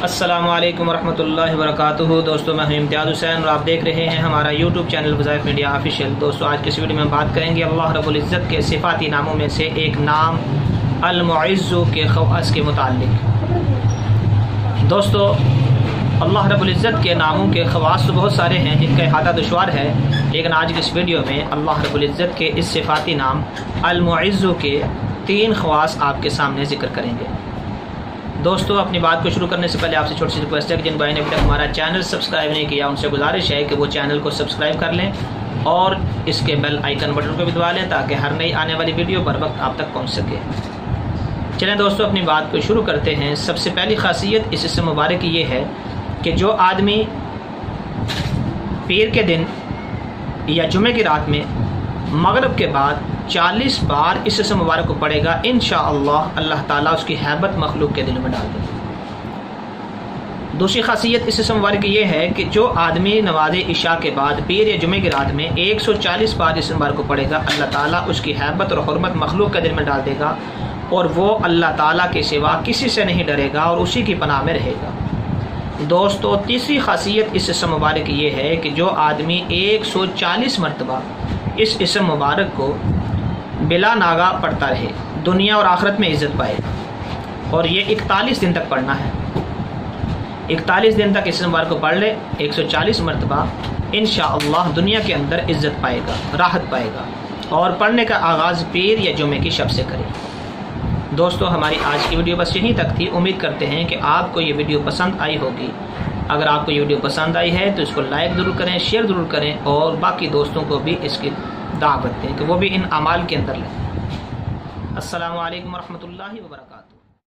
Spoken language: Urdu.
السلام علیکم ورحمۃ اللہ وبرکاتہ۔ دوستوں میں ہوں امتیاز حسین اور آپ دیکھ رہے ہیں ہمارا یوٹیوب چینل وظائف میڈیا آفیشیل۔ دوستوں آج کے اس ویڈیو میں ہم بات کریں گے اللہ رب العزت کے صفاتی ناموں میں سے ایک نام المعز کے خواص کے متعلق۔ دوستوں اللہ رب العزت کے ناموں کے خواص تو بہت سارے ہیں جن کا احاطہ دشوار ہے، لیکن آج کی اس ویڈیو میں اللہ رب العزت کے اس صفاتی نام المعز کے 3 خواص آپ کے سامنے ذکر کریں گے۔ دوستو اپنی بات کو شروع کرنے سے پہلے آپ سے چھوٹی سی ریکویسٹ ہے کہ جن بھائی نے ابھی تک ہمارا چینل سبسکرائب نہیں کیا ان سے گزارش ہے کہ وہ چینل کو سبسکرائب کر لیں اور اس کے بیل آئیکن بٹن کو بھی دبا لیں تاکہ ہر نئی آنے والی ویڈیو بر وقت آپ تک پہنچ سکے۔ چلیں دوستو اپنی بات کو شروع کرتے ہیں۔ سب سے پہلی خاصیت اس اسم مبارک کی یہ ہے کہ جو آدمی پیر کے دن یا جمعے کی رات میں مغرب کے بعد 40 بار اس اسم مبارک کو پڑھے گا انشاءاللہ اللہ تعالیٰ اس کی ہیبت مخلوق کے دل میں ڈال دے گا۔ دوسری خاصیت اس اسم مبارک کی یہ ہے کہ جو آدمی نماز عشاء کے بعد پیر یا جمعے کی رات میں 140 بار اس اسم مبارک کو پڑھے گا اللہ تعالیٰ اس کی ہیبت اور حرمت مخلوق کے دل میں ڈال دے گا اور وہ اللہ تعالیٰ کے سوا کسی سے نہیں ڈرے گا اور اسی کی پناہ میں رہے گا۔ دوستو تیسری خاصیت اس اسم مبارک کی یہ ہے کہ جو آدمی 140 مرتبہ اس اسم مبارک کو بلا ناغہ پڑھتا رہے دنیا اور آخرت میں عزت پائے گا، اور یہ 41 دن تک پڑھنا ہے۔ 41 دن تک اس اسم مبارک کو پڑھ لے 140 مرتبہ انشاءاللہ دنیا کے اندر عزت پائے گا، راحت پائے گا، اور پڑھنے کا آغاز پیر یا جمعے کی شب سے کرے۔ دوستو ہماری آج کی ویڈیو بس یہیں تک تھی۔ امید کرتے ہیں کہ آپ کو یہ ویڈیو پسند آئی ہوگی۔ اگر آپ کو یہ ویڈیو پسند آئی ہے تو اس کو لائک ضرور کریں، شیئر ضرور کریں اور باقی دوستوں کو بھی اس کی دعوت دیں کہ وہ بھی ان اعمال کے اندر لیں۔ السلام علیکم ورحمۃ اللہ وبرکاتہ۔